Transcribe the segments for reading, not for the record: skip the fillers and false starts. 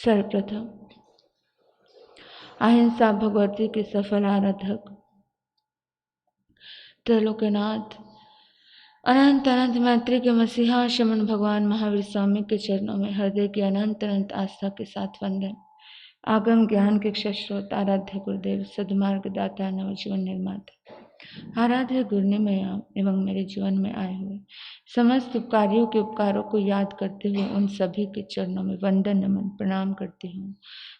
सर्वप्रथम अहिंसा भगवती के सफल आराधक त्रिलोकनाथ अनंत अनंत मैत्री के मसीहा शमन भगवान महावीर स्वामी के चरणों में हृदय की अनंत अनंत आस्था के साथ वंदन। आगम ज्ञान के क्षस्रोत आराध्य गुरुदेव सद्मार्ग दाता नवजीवन निर्माता आराध्य गुरुनिमया एवं मेरे जीवन में आए हुए समस्त उपकारियों के उपकारों को याद करते हुए उन सभी के चरणों में वंदन नमन प्रणाम करती हूँ।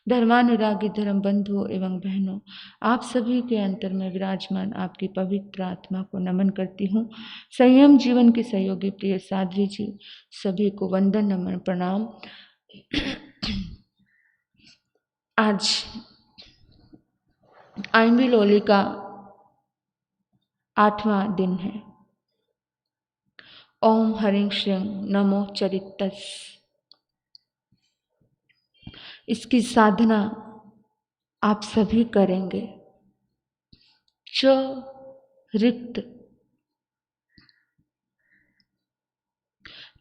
धर्मानुरागी धर्म बंधुओं एवं बहनों, आप सभी के अंतर में विराजमान आपकी पवित्र आत्मा को नमन करती हूँ। संयम जीवन की सहयोगी प्रिय साध्वी जी, सभी को वंदन नमन प्रणाम। आज आइंबी लोली का 8वां दिन है। ओम हरिं श्रीं नमो चरितस्। इसकी साधना आप सभी करेंगे। च रिक्त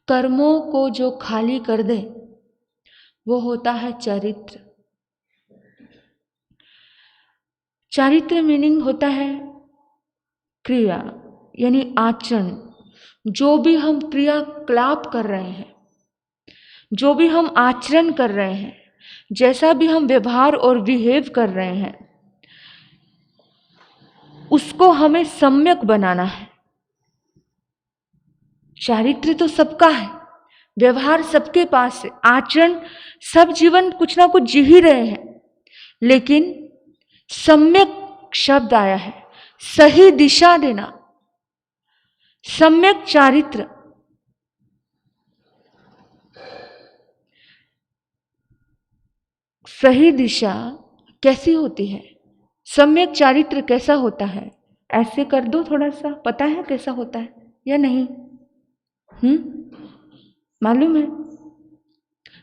कर्मों को जो खाली कर दे वो होता है चरित्र। चारित्र मीनिंग होता है क्रिया यानी आचरण। जो भी हम क्रियाकलाप कर रहे हैं, जो भी हम आचरण कर रहे हैं, जैसा भी हम व्यवहार और बिहेव कर रहे हैं, उसको हमें सम्यक बनाना है। चारित्र तो सबका है, व्यवहार सबके पास है, आचरण सब जीवन कुछ ना कुछ जी ही रहे हैं, लेकिन सम्यक शब्द आया है, सही दिशा देना, सम्यक चारित्र। सही दिशा कैसी होती है, सम्यक चारित्र कैसा होता है? ऐसे कर दो थोड़ा सा, पता है कैसा होता है या नहीं? मालूम है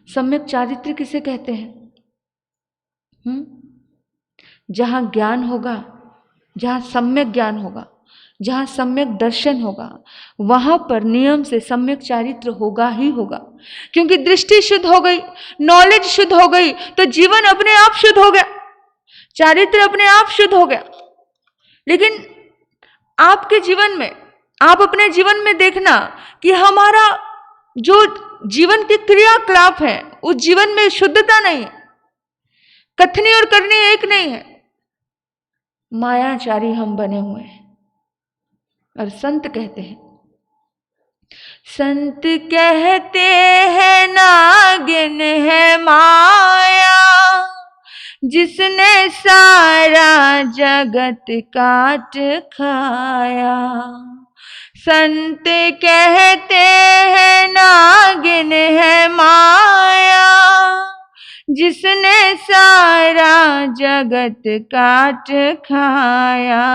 सम्यक चारित्र किसे कहते हैं? जहां ज्ञान होगा, जहां सम्यक ज्ञान होगा, जहां सम्यक दर्शन होगा, वहां पर नियम से सम्यक चारित्र होगा ही होगा। क्योंकि दृष्टि शुद्ध हो गई, नॉलेज शुद्ध हो गई, तो जीवन अपने आप शुद्ध हो गया, चारित्र अपने आप शुद्ध हो गया। लेकिन आपके जीवन में, आप अपने जीवन में देखना कि हमारा जो जीवन के क्रियाकलाप है उस जीवन में शुद्धता नहीं है, कथनी और करनी एक नहीं है, मायाचारी हम बने हुए हैं। और संत कहते हैं, संत कहते हैं नागिन है माया, जिसने सारा जगत काट खाया। संत कहते हैं नागिन है माया, जिसने सारा जगत काट खाया।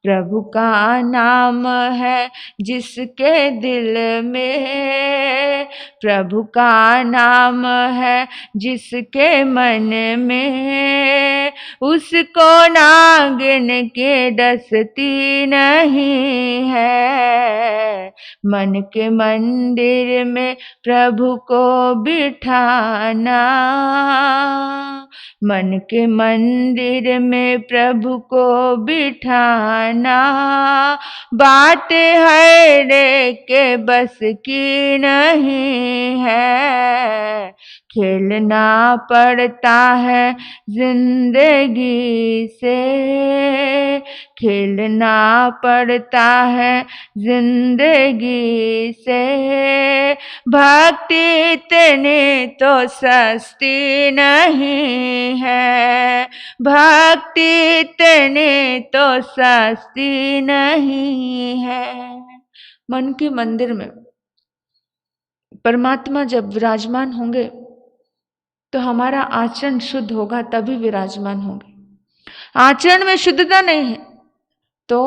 प्रभु का नाम है जिसके दिल में, प्रभु का नाम है जिसके मन में, उसको नागिन के डसती नहीं है। मन के मंदिर में प्रभु को बिठाना, मन के मंदिर में प्रभु को बिठाना, बात है रे के बस की नहीं है। खेलना पड़ता है जिंदगी से, खेलना पड़ता है जिंदगी से। भक्ति इतनी तो सस्ती नहीं है, भक्ति इतनी तो सस्ती नहीं है। मन के मंदिर में परमात्मा जब विराजमान होंगे तो हमारा आचरण शुद्ध होगा, तभी विराजमान होंगे। आचरण में शुद्धता नहीं है तो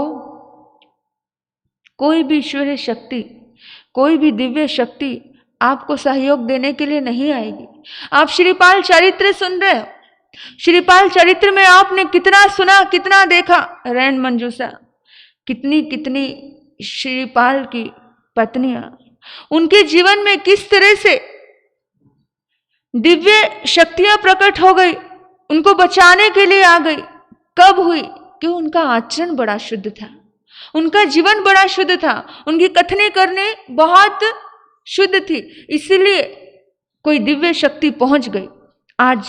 कोई भी ईश्वरीय शक्ति, कोई भी दिव्य शक्ति आपको सहयोग देने के लिए नहीं आएगी। आप श्रीपाल चरित्र सुन रहे हो, श्रीपाल चरित्र में आपने कितना सुना, कितना देखा। रैन मंजूषा, कितनी कितनी श्रीपाल की पत्नियां, उनके जीवन में किस तरह से दिव्य शक्तियां प्रकट हो गई, उनको बचाने के लिए आ गई। कब हुई? कि उनका आचरण बड़ा शुद्ध था, उनका जीवन बड़ा शुद्ध था, उनकी कथनी करने बहुत शुद्ध थी, इसलिए कोई दिव्य शक्ति पहुंच गई। आज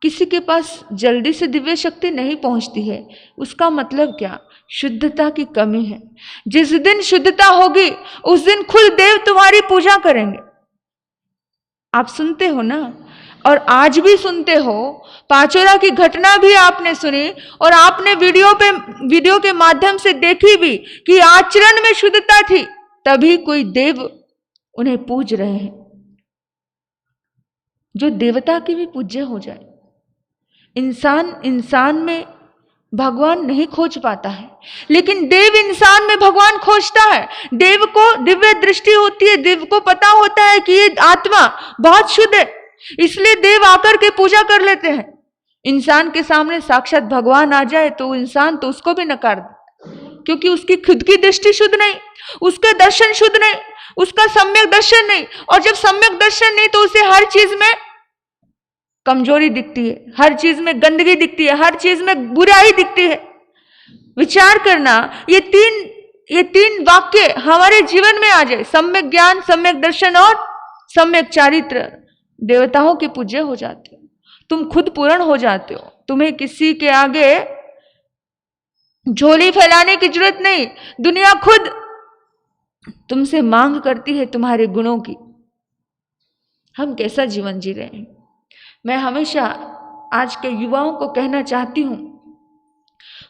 किसी के पास जल्दी से दिव्य शक्ति नहीं पहुंचती है, उसका मतलब क्या? शुद्धता की कमी है। जिस दिन शुद्धता होगी उस दिन खुद देव तुम्हारी पूजा करेंगे। आप सुनते हो ना, और आज भी सुनते हो। पाचोरा की घटना भी आपने सुनी और आपने वीडियो के माध्यम से देखी भी कि आचरण में शुद्धता थी, तभी कोई देव उन्हें पूज रहे हैं। जो देवता की भी पूज्य हो जाए। इंसान में भगवान नहीं खोज पाता है, लेकिन देव इंसान में भगवान खोजता है। देव को दिव्य दृष्टि होती है, देव को पता होता है कि ये आत्मा बहुत शुद्ध है, इसलिए देव आकर के पूजा कर लेते हैं। इंसान के सामने साक्षात भगवान आ जाए तो इंसान तो उसको भी नकार दे, क्योंकि उसकी खुद की दृष्टि शुद्ध नहीं, उसका दर्शन शुद्ध नहीं, उसका सम्यक दर्शन नहीं। और जब सम्यक दर्शन नहीं तो उसे हर चीज में कमजोरी दिखती है, हर चीज में गंदगी दिखती है, हर चीज में बुराई दिखती है। विचार करना, ये तीन वाक्य हमारे जीवन में आ जाए, सम्यक ज्ञान, सम्यक दर्शन और सम्यक चारित्र, देवताओं के पूज्य हो जाते हो, तुम खुद पूर्ण हो जाते हो। तुम्हें किसी के आगे झोली फैलाने की जरूरत नहीं, दुनिया खुद तुमसे मांग करती है तुम्हारे गुणों की। हम कैसा जीवन जी रहे हैं? मैं हमेशा आज के युवाओं को कहना चाहती हूं,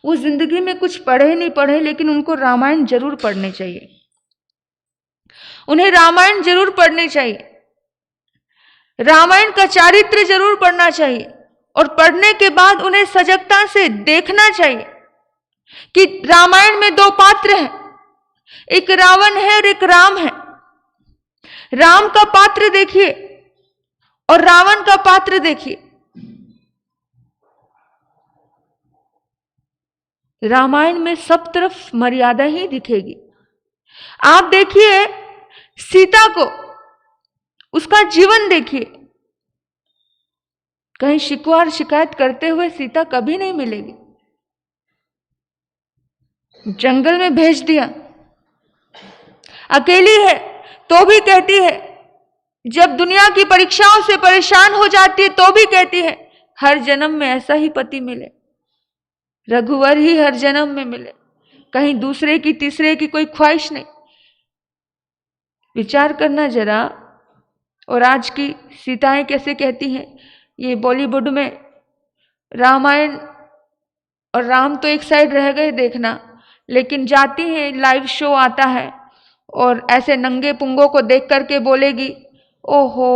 वो जिंदगी में कुछ पढ़े नहीं पढ़े, लेकिन उनको रामायण जरूर पढ़ने चाहिए, उन्हें रामायण जरूर पढ़नी चाहिए, रामायण का चारित्र जरूर पढ़ना चाहिए। और पढ़ने के बाद उन्हें सजगता से देखना चाहिए कि रामायण में दो पात्र हैं, एक रावण है और एक राम है। राम का पात्र देखिए और रावण का पात्र देखिए। रामायण में सब तरफ मर्यादा ही दिखेगी। आप देखिए सीता को, उसका जीवन देखिए, कहीं शिकवा और शिकायत करते हुए सीता कभी नहीं मिलेगी। जंगल में भेज दिया, अकेली है तो भी कहती है, जब दुनिया की परीक्षाओं से परेशान हो जाती है तो भी कहती है हर जन्म में ऐसा ही पति मिले, रघुवर ही हर जन्म में मिले, कहीं दूसरे की तीसरे की कोई ख्वाहिश नहीं। विचार करना जरा। और आज की सीताएं कैसे कहती हैं, ये बॉलीवुड में रामायण और राम तो एक साइड रह गए देखना, लेकिन जाती हैं, लाइव शो आता है और ऐसे नंगे पुंगों को देख करके बोलेगी, ओहो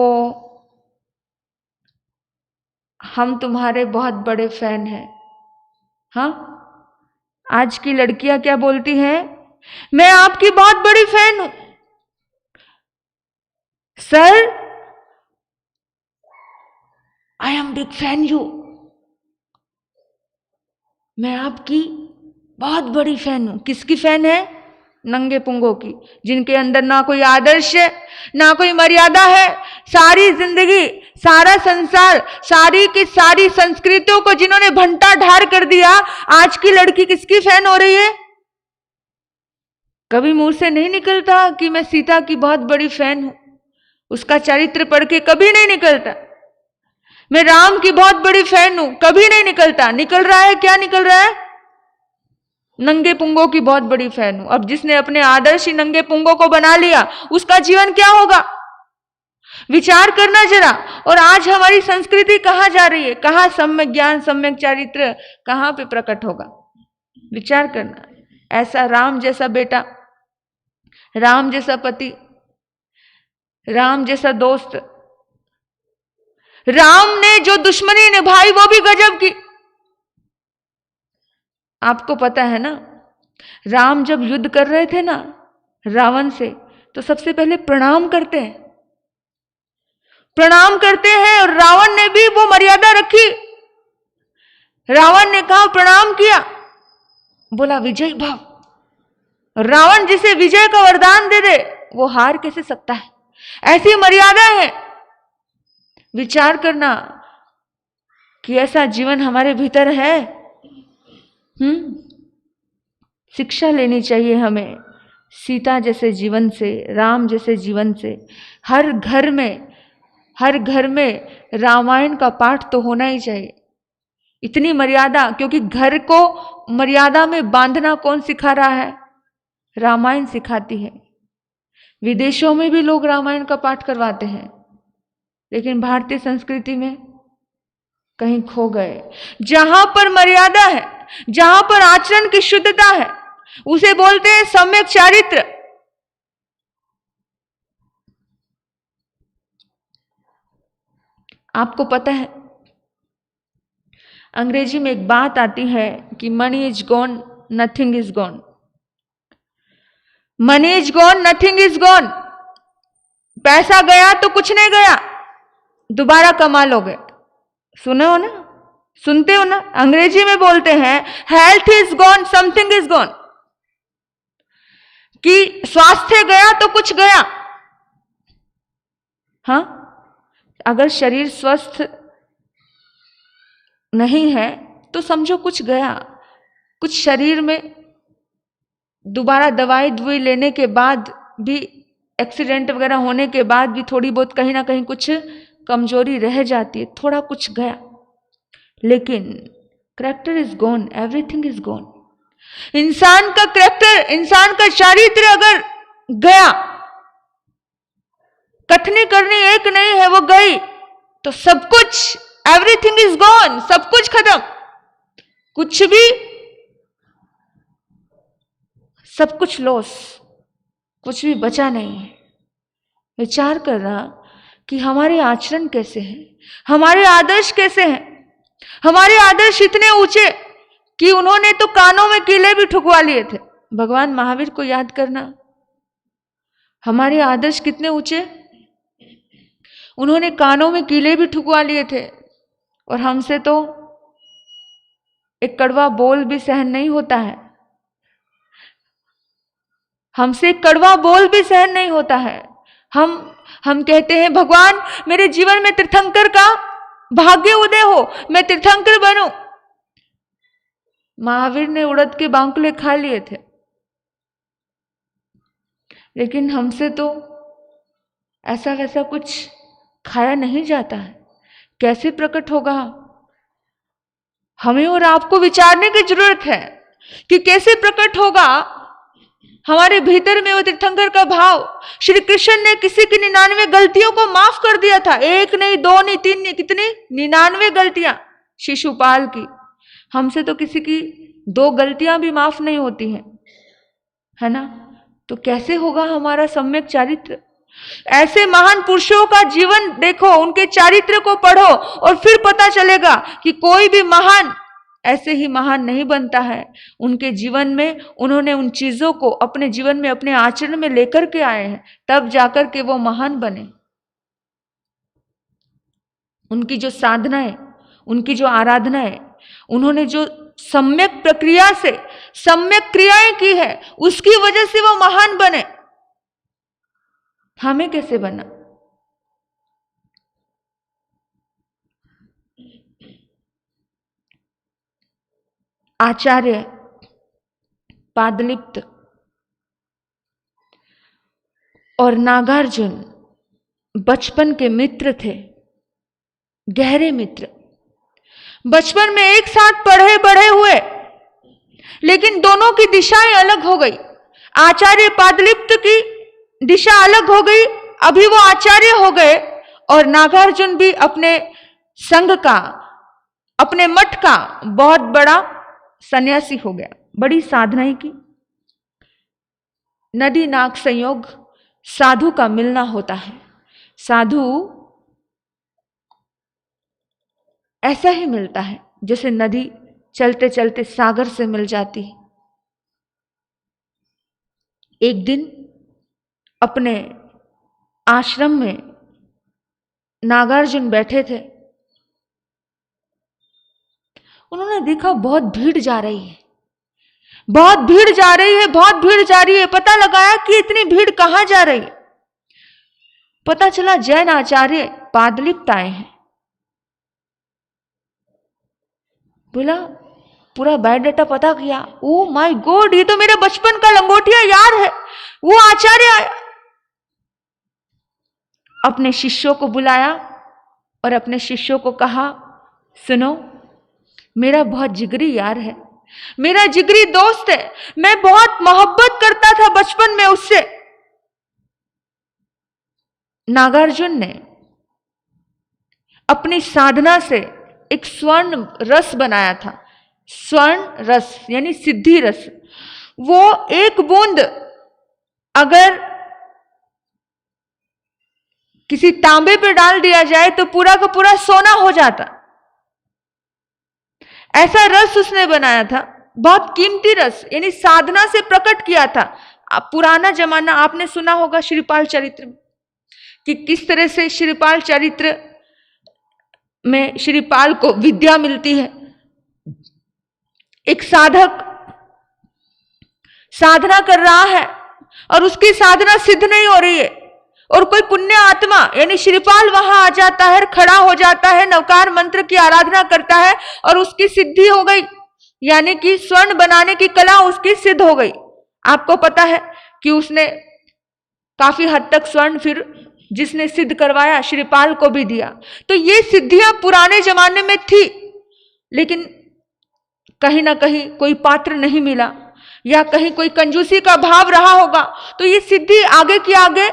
हम तुम्हारे बहुत बड़े फैन हैं। हाँ, आज की लड़कियां क्या बोलती हैं, मैं आपकी बहुत बड़ी फैन हूं। Sir I am big fan you, मैं आपकी बहुत बड़ी फैन हूं। किसकी फैन है? नंगे पुंगों की, जिनके अंदर ना कोई आदर्श है, ना कोई मर्यादा है। सारी जिंदगी, सारा संसार, सारी की सारी संस्कृतियों को जिन्होंने भंटा ढार कर दिया, आज की लड़की किसकी फैन हो रही है? कभी मुंह से नहीं निकलता कि मैं सीता की बहुत बड़ी फैन हूं, उसका चरित्र पढ़ के कभी नहीं निकलता। मैं राम की बहुत बड़ी फैन हूं, कभी नहीं निकलता। निकल रहा है, क्या निकल रहा है? नंगे पुंगों की बहुत बड़ी फैन हूं। अब जिसने अपने आदर्श ही नंगे पुंगों को बना लिया, उसका जीवन क्या होगा? विचार करना जरा। और आज हमारी संस्कृति कहां जा रही है? कहां सम्यक ज्ञान, सम्यक चारित्र कहां पे प्रकट होगा? विचार करना। ऐसा राम जैसा बेटा, राम जैसा पति, राम जैसा दोस्त, राम ने जो दुश्मनी निभाई वो भी गजब की। आपको पता है ना, राम जब युद्ध कर रहे थे ना रावण से, तो सबसे पहले प्रणाम करते हैं, प्रणाम करते हैं। और रावण ने भी वो मर्यादा रखी। रावण ने कहा, प्रणाम किया, बोला विजय भव। रावण जिसे विजय का वरदान दे दे, वो हार कैसे सकता है? ऐसी मर्यादा है। विचार करना कि ऐसा जीवन हमारे भीतर है। शिक्षा लेनी चाहिए हमें सीता जैसे जीवन से, राम जैसे जीवन से। हर घर में रामायण का पाठ तो होना ही चाहिए। इतनी मर्यादा, क्योंकि घर को मर्यादा में बांधना कौन सिखा रहा है? रामायण सिखाती है। विदेशों में भी लोग रामायण का पाठ करवाते हैं, लेकिन भारतीय संस्कृति में कहीं खो गए। जहां पर मर्यादा है, जहां पर आचरण की शुद्धता है, उसे बोलते हैं सम्यक चारित्र। आपको पता है अंग्रेजी में एक बात आती है कि money is gone, nothing is gone. Money is gone, nothing is gone. पैसा गया तो कुछ नहीं गया, दोबारा कमा लोगे। सुने हो ना, सुनते हो ना? अंग्रेजी में बोलते हैं health is gone, something is gone. कि स्वास्थ्य गया तो कुछ गया। हाँ, अगर शरीर स्वस्थ नहीं है तो समझो कुछ गया। कुछ शरीर में दोबारा दवाई लेने के बाद भी, एक्सीडेंट वगैरह होने के बाद भी थोड़ी बहुत कहीं ना कहीं कुछ कमजोरी रह जाती है, थोड़ा कुछ गया। लेकिन character is gone, everything is gone. इंसान का कैरेक्टर, इंसान का चारित्र अगर गया, कथनी करनी एक नहीं है, वो गई तो सब कुछ, एवरीथिंग इज गॉन, सब कुछ खत्म। कुछ भी, सब कुछ लॉस, कुछ भी बचा नहीं है। विचार करना कि हमारे आचरण कैसे हैं, हमारे आदर्श कैसे हैं। हमारे आदर्श इतने ऊंचे कि उन्होंने तो कानों में कीले भी ठुकवा लिए थे। भगवान महावीर को याद करना, हमारे आदर्श कितने ऊंचे। उन्होंने कानों में कीले भी ठुकवा लिए थे, और हमसे तो एक कड़वा बोल भी सहन नहीं होता है। हमसे कड़वा बोल भी सहन नहीं होता है। हम कहते हैं भगवान मेरे जीवन में तीर्थंकर का भाग्य उदय हो, मैं तीर्थंकर बनूं। महावीर ने उड़द के बांकुले खा लिए थे, लेकिन हमसे तो ऐसा वैसा कुछ खाया नहीं जाता है। कैसे प्रकट होगा? हमें और आपको विचारने की जरूरत है कि कैसे प्रकट होगा हमारे भीतर में वो तीर्थंकर का भाव। श्री कृष्ण ने किसी की 99 गलतियों को माफ कर दिया था। एक नहीं, दो नहीं, तीन नहीं, कितनी 99 गलतियां शिशुपाल की। हमसे तो किसी की 2 गलतियां भी माफ नहीं होती हैं, है ना? तो कैसे होगा हमारा सम्यक चारित्र? ऐसे महान पुरुषों का जीवन देखो, उनके चारित्र को पढ़ो, और फिर पता चलेगा कि कोई भी महान ऐसे ही महान नहीं बनता है। उनके जीवन में उन्होंने उन चीजों को अपने जीवन में, अपने आचरण में लेकर के आए हैं, तब जाकर के वो महान बने। उनकी जो साधना है, उनकी जो आराधना है, उन्होंने जो सम्यक प्रक्रिया से सम्यक क्रियाएं की है, उसकी वजह से वो महान बने। हमें कैसे बना? आचार्य पादलिप्त और नागार्जुन बचपन के मित्र थे, गहरे मित्र। बचपन में एक साथ पढ़े बढ़े हुए, लेकिन दोनों की दिशाएं अलग हो गई। आचार्य पादलिप्त की दिशा अलग हो गई, अभी वो आचार्य हो गए, और नागार्जुन भी अपने संघ का, अपने मठ का बहुत बड़ा सन्यासी हो गया। बड़ी साधनाएं की। नदी नाग संयोग साधु का मिलना होता है। साधु ऐसा ही मिलता है जैसे नदी चलते चलते सागर से मिल जाती है। एक दिन अपने आश्रम में नागार्जुन बैठे थे। उन्होंने देखा बहुत भीड़ जा रही है, बहुत भीड़ जा रही है, बहुत भीड़ जा रही है। पता लगाया कि इतनी भीड़ कहां जा रही है। पता चला जैन आचार्य पादलिप्त आए हैं। बोला, पूरा बायोडाटा पता किया, ओ माय गॉड, ये तो मेरे बचपन का लंगोटिया यार है, वो आचार्य आया। अपने शिष्यों को बुलाया और अपने शिष्यों को कहा, सुनो, मेरा बहुत जिगरी यार है, मेरा जिगरी दोस्त है, मैं बहुत मोहब्बत करता था बचपन में उससे। नागार्जुन ने अपनी साधना से एक स्वर्ण रस बनाया था। स्वर्ण रस यानी सिद्धि रस। वो एक बूंद अगर किसी तांबे पे डाल दिया जाए तो पूरा का पूरा सोना हो जाता। ऐसा रस उसने बनाया था, बहुत कीमती रस, यानी साधना से प्रकट किया था। पुराना जमाना आपने सुना होगा श्रीपाल चरित्र में कि किस तरह से श्रीपाल चरित्र में श्रीपाल को विद्या मिलती है। एक साधक साधना कर रहा है और उसकी साधना सिद्ध नहीं हो रही है, और कोई पुण्य आत्मा यानी श्रीपाल वहां आ जाता है, खड़ा हो जाता है, नवकार मंत्र की आराधना करता है और उसकी सिद्धि हो गई, यानी कि स्वर्ण बनाने की कला उसकी सिद्ध हो गई। आपको पता है कि उसने काफी हद तक स्वर्ण फिर जिसने सिद्ध करवाया श्रीपाल को भी दिया। तो ये सिद्धियां पुराने जमाने में थी, लेकिन कहीं ना कहीं कोई पात्र नहीं मिला या कहीं कोई कंजूसी का भाव रहा होगा, तो ये सिद्धि आगे की आगे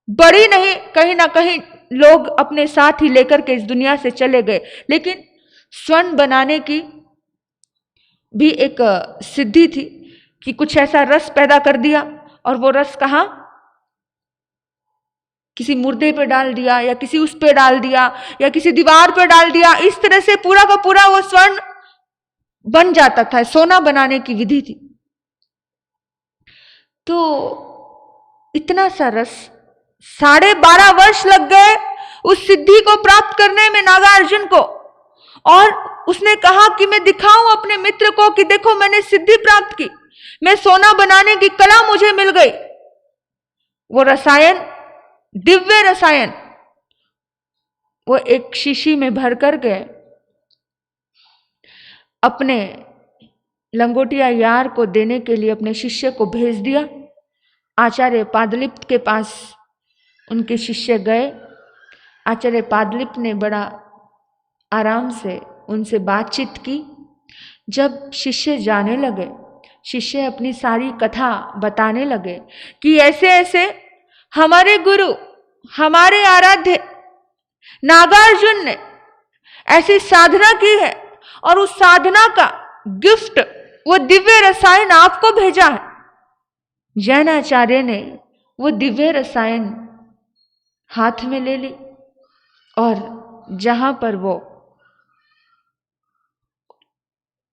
बढ़ी नहीं, कहीं ना कहीं लोग अपने साथ ही लेकर के इस दुनिया से चले गए। लेकिन स्वर्ण बनाने की भी एक सिद्धि थी कि कुछ ऐसा रस पैदा कर दिया, और वो रस कहां, किसी मुर्दे पे डाल दिया या किसी उस पे डाल दिया या किसी दीवार पे डाल दिया, इस तरह से पूरा का पूरा वो स्वर्ण बन जाता था। सोना बनाने की विधि थी। तो इतना सा रस 12.5 वर्ष लग गए उस सिद्धि को प्राप्त करने में नागार्जुन को, और उसने कहा कि मैं दिखाऊं अपने मित्र को कि देखो मैंने सिद्धि प्राप्त की, मैं सोना बनाने की कला मुझे मिल गई। वो रसायन, दिव्य रसायन, वो एक शीशी में भर कर के अपने लंगोटिया यार को देने के लिए अपने शिष्य को भेज दिया। आचार्य पादलिप्त के पास उनके शिष्य गए। आचार्य पादलिप्त ने बड़ा आराम से उनसे बातचीत की। जब शिष्य जाने लगे, शिष्य अपनी सारी कथा बताने लगे कि ऐसे ऐसे हमारे गुरु, हमारे आराध्य नागार्जुन ने ऐसी साधना की है और उस साधना का गिफ्ट, वो दिव्य रसायन आपको भेजा है। जैन आचार्य ने वो दिव्य रसायन हाथ में ले ली और जहां पर वो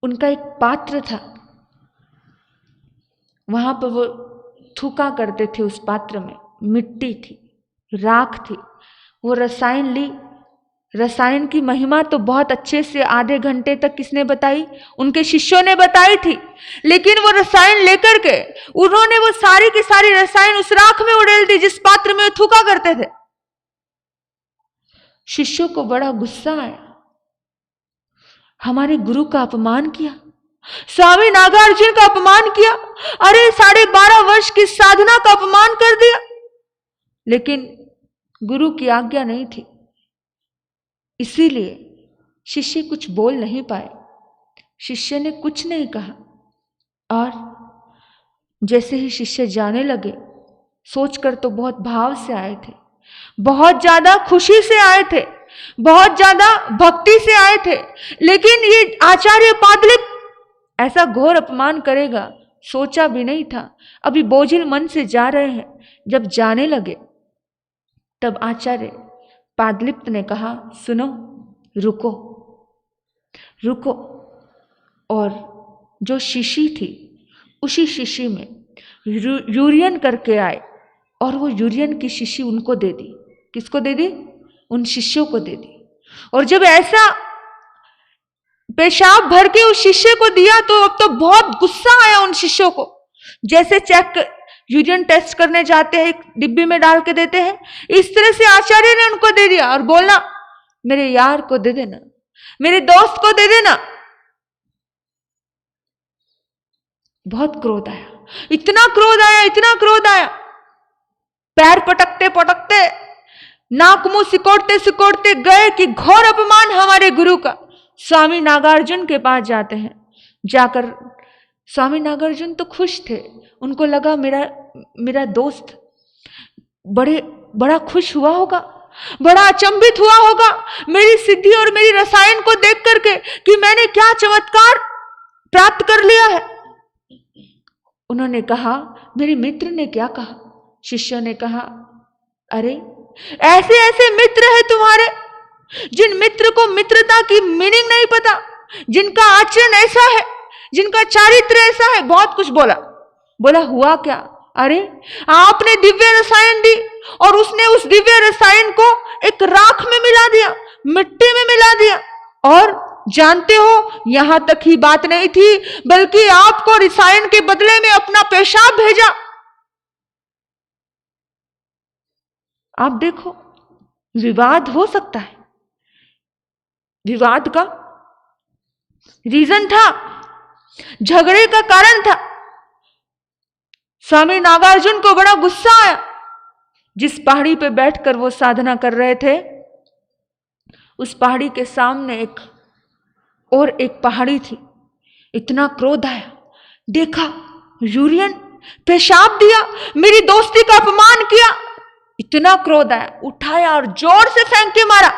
उनका एक पात्र था, वहां पर वो थूका करते थे। उस पात्र में मिट्टी थी, राख थी। वो रसायन ली। रसायन की महिमा तो बहुत अच्छे से आधे घंटे तक किसने बताई? उनके शिष्यों ने बताई थी। लेकिन वो रसायन लेकर के उन्होंने वो सारी की सारी रसायन उस राख में उड़ेल दी जिस पात्र में थूका करते थे। शिष्यों को बड़ा गुस्सा आया, हमारे गुरु का अपमान किया, स्वामी नागार्जुन का अपमान किया, अरे 12.5 वर्ष की साधना का अपमान कर दिया। लेकिन गुरु की आज्ञा नहीं थी, इसीलिए शिष्य कुछ बोल नहीं पाए। शिष्य ने कुछ नहीं कहा, और जैसे ही शिष्य जाने लगे, सोचकर तो बहुत भाव से आए थे, बहुत ज्यादा खुशी से आए थे, बहुत ज्यादा भक्ति से आए थे, लेकिन ये आचार्य पादलिप्त ऐसा घोर अपमान करेगा सोचा भी नहीं था। अभी बोझिल मन से जा रहे हैं। जब जाने लगे तब आचार्य पादलिप्त ने कहा, सुनो, रुको रुको। और जो शीशी थी उसी शीशी में यूरियन करके आए और वो यूरियन की शीशी उनको दे दी। किसको दे दी? उन शिष्यों को दे दी। और जब ऐसा पेशाब भर के उस शिष्य को दिया तो अब तो बहुत गुस्सा आया उन शिष्यों को। जैसे चेक यूरिन टेस्ट करने जाते हैं, एक डिब्बी में डाल के देते हैं, इस तरह से आचार्य ने उनको दे दिया और बोलना मेरे यार को दे देना, मेरे दोस्त को दे देना। बहुत क्रोध आया, इतना क्रोध आया, इतना क्रोध आया, पैर पटकते पटकते, नाक मुंह सिकोड़ते सिकोड़ते गए कि घोर अपमान हमारे गुरु का। स्वामी नागार्जुन के पास जाते हैं, जाकर स्वामी नागार्जुन तो खुश थे, उनको लगा मेरा दोस्त बड़ा खुश हुआ होगा, बड़ा अचंभित हुआ होगा मेरी सिद्धि और मेरी रसायन को देख करके कि मैंने क्या चमत्कार प्राप्त कर लिया है। उन्होंने कहा मेरे मित्र ने क्या कहा? शिष्यों ने कहा अरे ऐसे ऐसे मित्र है तुम्हारे, जिन मित्र को मित्रता की मीनिंग नहीं पता, जिनका आचरण ऐसा है, जिनका चारित्र ऐसा है। बहुत कुछ बोला हुआ क्या? अरे आपने दिव्य रसायन दी और उसने उस दिव्य रसायन को एक राख में मिला दिया, मिट्टी में मिला दिया, और जानते हो यहां तक ही बात नहीं थी, बल्कि आपको रसायन के बदले में अपना पेशाब भेजा। आप देखो विवाद हो सकता है, विवाद का रीजन था, झगड़े का कारण था। स्वामी नागार्जुन को बड़ा गुस्सा आया। जिस पहाड़ी पे बैठकर वो साधना कर रहे थे, उस पहाड़ी के सामने एक पहाड़ी थी। इतना क्रोध आया, देखा यूरियन, पेशाब दिया, मेरी दोस्ती का अपमान किया। इतना क्रोध आया, उठाया और जोर से फेंक के मारा।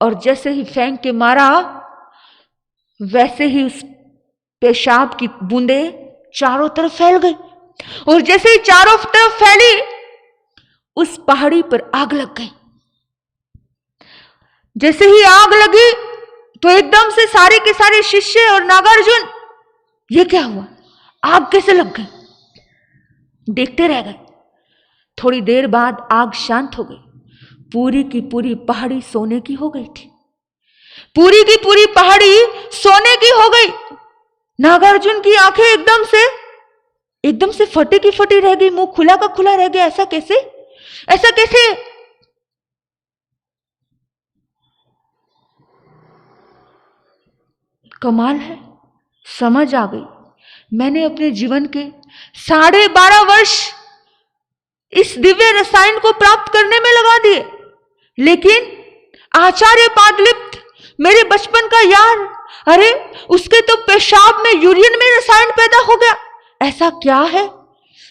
और जैसे ही फेंक के मारा, वैसे ही उस पेशाब की बूंदें चारों तरफ फैल गई, और जैसे ही चारों तरफ फैली, उस पहाड़ी पर आग लग गई। जैसे ही आग लगी तो एकदम से सारे के सारे शिष्य और नागार्जुन, ये क्या हुआ, आग कैसे लग गई, देखते रह गए। थोड़ी देर बाद आग शांत हो गई। पूरी की पूरी पहाड़ी सोने की हो गई थी, पूरी की पूरी पहाड़ी सोने की हो गई। नागार्जुन की आंखें एकदम से फटी की फटी रह गई, मुंह खुला का खुला रह गया। ऐसा कैसे, ऐसा कैसे? कमाल है, समझ आ गई। मैंने अपने जीवन के 12.5 वर्ष इस दिव्य रसायन को प्राप्त करने में लगा दिए, लेकिन आचार्य पादलिप्त मेरे बचपन का यार, अरे उसके तो पेशाब में, यूरियन में रसायन पैदा हो गया। ऐसा क्या है,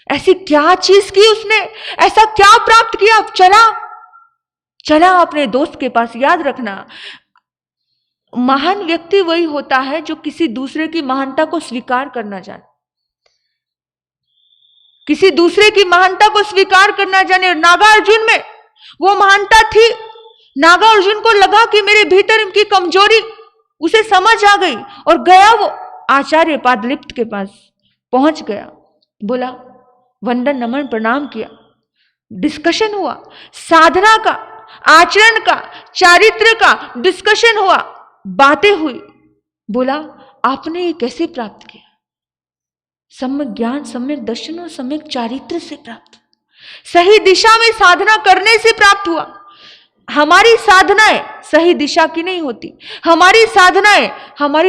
ऐसी क्या चीज की उसने, ऐसा क्या प्राप्त किया? अब चला अपने दोस्त के पास। याद रखना, महान व्यक्ति वही होता है जो किसी दूसरे की महानता को स्वीकार करना जाने, किसी दूसरे की महानता को स्वीकार करना जाने। और नागार्जुन में वो महानता थी। नागार्जुन को लगा कि मेरे भीतर इनकी कमजोरी, उसे समझ आ गई, और गया वो आचार्य पादलिप्त के पास, पहुंच गया, बोला, वंदन नमन प्रणाम किया, डिस्कशन हुआ, साधना का, आचरण का, चारित्र का डिस्कशन हुआ, बातें हुई। बोला आपने ये कैसे प्राप्त किया? सम्यक ज्ञान, सम्यक दर्शन और सम्यक चारित्र से प्राप्त, सही दिशा में साधना करने से प्राप्त हुआ। हमारी साधनाएं सही दिशा की नहीं होती, हमारी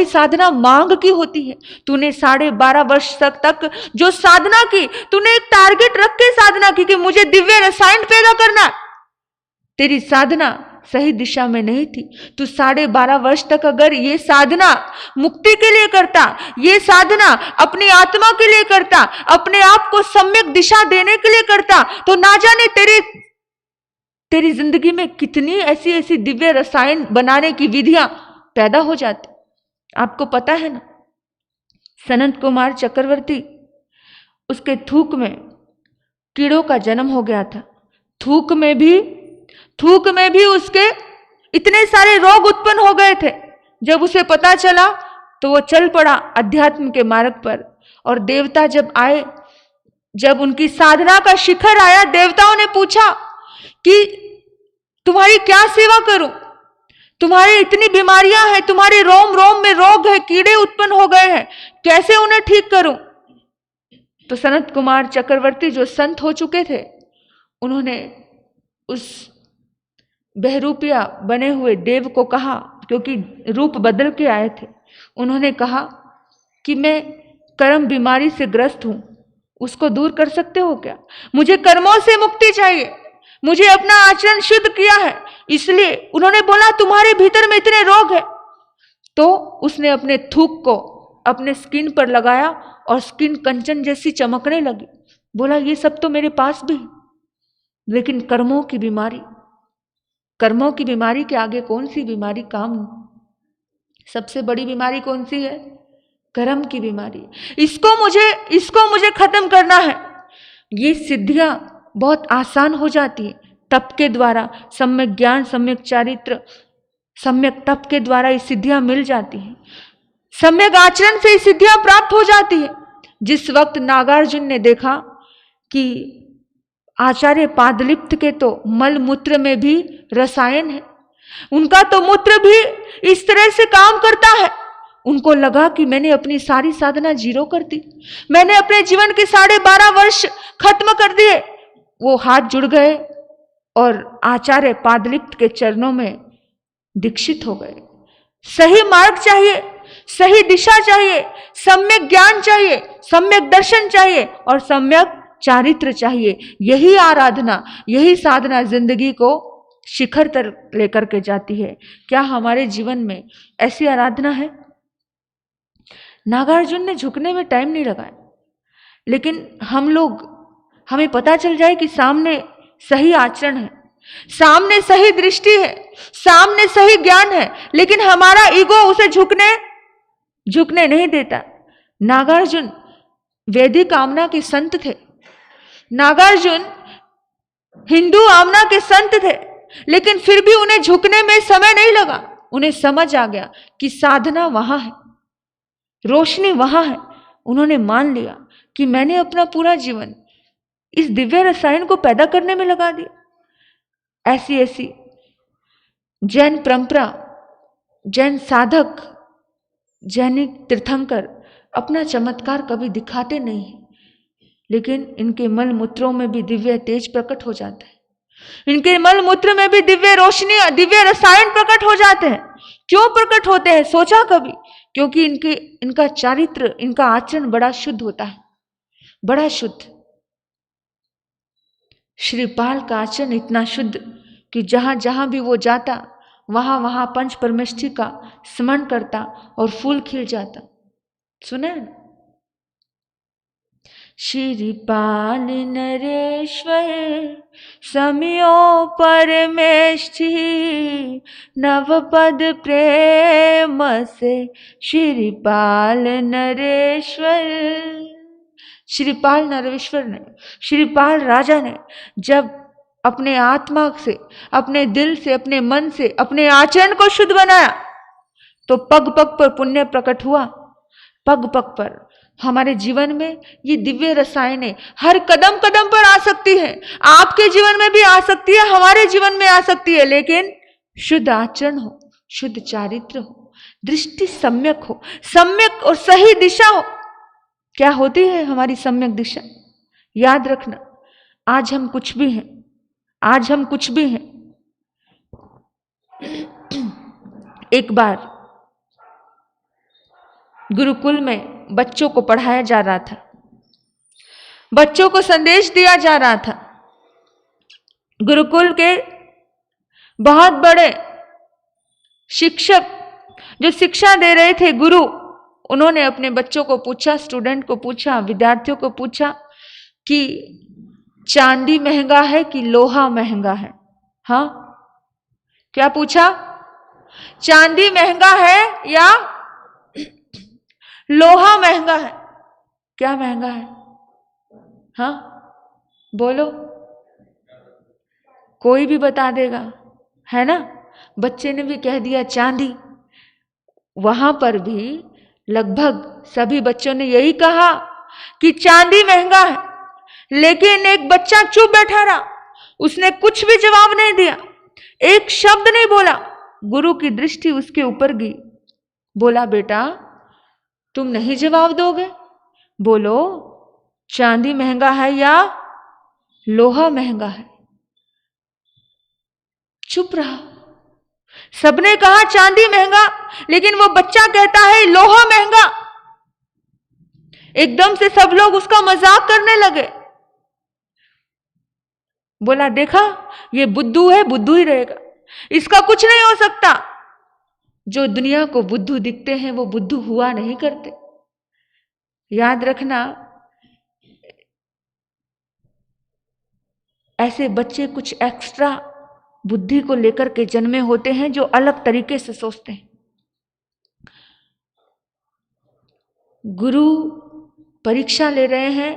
साधना मांग की होती है। तूने 12.5 वर्ष तक जो साधना की, तूने एक टारगेट रख के साधना की कि मुझे दिव्य रसायन पैदा करना। तेरी साधना सही दिशा में नहीं थी। तू 12.5 वर्ष तक अगर ये साधना मुक्ति के लिए करता, ये साधना अपनी आत्मा के लिए करता, अपने आप को सम्यक दिशा देने के लिए करता, तो ना जाने तेरी जिंदगी में कितनी ऐसी दिव्य रसायन बनाने की विधियां पैदा हो जाती। आपको पता है ना, सनत कुमार चक्रवर्ती, उसके थूक में कीड़ों का जन्म हो गया था। थूक में भी उसके इतने सारे रोग उत्पन्न हो गए थे। जब उसे पता चला तो वो चल पड़ा अध्यात्म के मार्ग पर। और देवता जब आए, जब उनकी साधना का शिखर आया, देवताओं ने पूछा कि तुम्हारी क्या सेवा करूं, तुम्हारी इतनी बीमारियां हैं, तुम्हारे रोम रोम में रोग है, कीड़े उत्पन्न हो गए हैं, कैसे उन्हें ठीक करूं? तो सनत कुमार चक्रवर्ती जो संत हो चुके थे, उन्होंने उस बहरूपिया बने हुए देव को कहा, क्योंकि रूप बदल के आए थे, उन्होंने कहा कि मैं कर्म बीमारी से ग्रस्त हूं, उसको दूर कर सकते हो क्या? मुझे कर्मों से मुक्ति चाहिए, मुझे अपना आचरण शुद्ध किया है। इसलिए उन्होंने बोला तुम्हारे भीतर में इतने रोग है। तो उसने अपने थूक को अपने स्किन पर लगाया और स्किन कंचन जैसी चमकने लगी। बोला ये सब तो मेरे पास भी है, लेकिन कर्मों की बीमारी के आगे कौन सी बीमारी काम? सबसे बड़ी बीमारी कौन सी है? कर्म की बीमारी। इसको मुझे खत्म करना है। ये सिद्धियां बहुत आसान हो जाती है तप के द्वारा, सम्यक ज्ञान, सम्यक चारित्र, सम्यक तप के द्वारा ये सिद्धियां मिल जाती हैं। सम्यक आचरण से ये सिद्धियां प्राप्त हो जाती है। जिस वक्त नागार्जुन ने देखा कि आचार्य पादलिप्त के तो मल मूत्र में भी रसायन है, उनका तो मूत्र भी इस तरह से काम करता है, उनको लगा कि मैंने अपनी सारी साधना जीरो कर दी, मैंने अपने जीवन के 12.5 वर्ष खत्म कर दिए। वो हाथ जुड़ गए और आचार्य पादलिप्त के चरणों में दीक्षित हो गए। सही मार्ग चाहिए, सही दिशा चाहिए, सम्यक ज्ञान चाहिए, सम्यक दर्शन चाहिए और सम्यक चारित्र चाहिए। यही आराधना, यही साधना जिंदगी को शिखर तक लेकर के जाती है। क्या हमारे जीवन में ऐसी आराधना है? नागार्जुन ने झुकने में टाइम नहीं लगाया, लेकिन हमें पता चल जाए कि सामने सही आचरण है, सामने सही दृष्टि है, सामने सही ज्ञान है, लेकिन हमारा ईगो उसे झुकने नहीं देता। नागार्जुन वैदिक आमना के संत थे, नागार्जुन हिंदू आमना के संत थे, लेकिन फिर भी उन्हें झुकने में समय नहीं लगा। उन्हें समझ आ गया कि साधना वहां है, रोशनी वहां है। उन्होंने मान लिया कि मैंने अपना पूरा जीवन इस दिव्य रसायन को पैदा करने में लगा दिया। ऐसी जैन परंपरा, जैन साधक, जैनिक तीर्थंकर अपना चमत्कार कभी दिखाते नहीं हैं, लेकिन इनके मल मूत्रों में भी दिव्य तेज प्रकट हो जाता है, इनके मल मूत्र में भी दिव्य रोशनी, दिव्य रसायन प्रकट हो जाते हैं। क्यों प्रकट होते हैं? सोचा कभी? क्योंकि इनका चारित्र, इनका आचरण बड़ा शुद्ध होता है, बड़ा शुद्ध। श्रीपाल का आचरण इतना शुद्ध कि जहां जहां भी वो जाता, वहां वहां पंच परमेष्ठी का स्मरण करता और फूल खिल जाता। सुना है ना? श्रीपाल नरेश्वर समियो परमेष्ठी, नवपद प्रेम से श्रीपाल नरेश्वर। श्रीपाल नरेश्वर ने, श्रीपाल राजा ने जब अपने आत्मा से, अपने दिल से, अपने मन से, अपने आचरण को शुद्ध बनाया, तो पग पग पर पुण्य प्रकट हुआ। पग पग पर हमारे जीवन में ये दिव्य रसायनें हर कदम कदम पर आ सकती है। आपके जीवन में भी आ सकती है, हमारे जीवन में आ सकती है, लेकिन शुद्ध आचरण हो, शुद्ध चारित्र हो, दृष्टि सम्यक हो, सम्यक और सही दिशा हो। क्या होती है हमारी सम्यक दिशा? याद रखना, आज हम कुछ भी हैं, आज हम कुछ भी हैं। एक बार गुरुकुल में बच्चों को पढ़ाया जा रहा था, बच्चों को संदेश दिया जा रहा था। गुरुकुल के बहुत बड़े शिक्षक जो शिक्षा दे रहे थे, गुरु, उन्होंने अपने बच्चों को पूछा, स्टूडेंट को पूछा, विद्यार्थियों को पूछा कि चांदी महंगा है कि लोहा महंगा है? हाँ, क्या पूछा? चांदी महंगा है या लोहा महंगा है? क्या महंगा है? हाँ बोलो, कोई भी बता देगा, है ना? बच्चे ने भी कह दिया चांदी। वहां पर भी लगभग सभी बच्चों ने यही कहा कि चांदी महंगा है, लेकिन एक बच्चा चुप बैठा रहा, उसने कुछ भी जवाब नहीं दिया, एक शब्द नहीं बोला। गुरु की दृष्टि उसके ऊपर गई। बोला बेटा तुम नहीं जवाब दोगे? बोलो। चांदी महंगा है या लोहा महंगा है? चुप रहा। सबने कहा चांदी महंगा, लेकिन वो बच्चा कहता है लोहा महंगा। एकदम से सब लोग उसका मजाक करने लगे। बोला देखा, ये बुद्धू है, बुद्धू ही रहेगा, इसका कुछ नहीं हो सकता। जो दुनिया को बुद्धू दिखते हैं वो बुद्धू हुआ नहीं करते। याद रखना, ऐसे बच्चे कुछ एक्स्ट्रा बुद्धि को लेकर के जन्मे होते हैं जो अलग तरीके से सोचते हैं। गुरु परीक्षा ले रहे हैं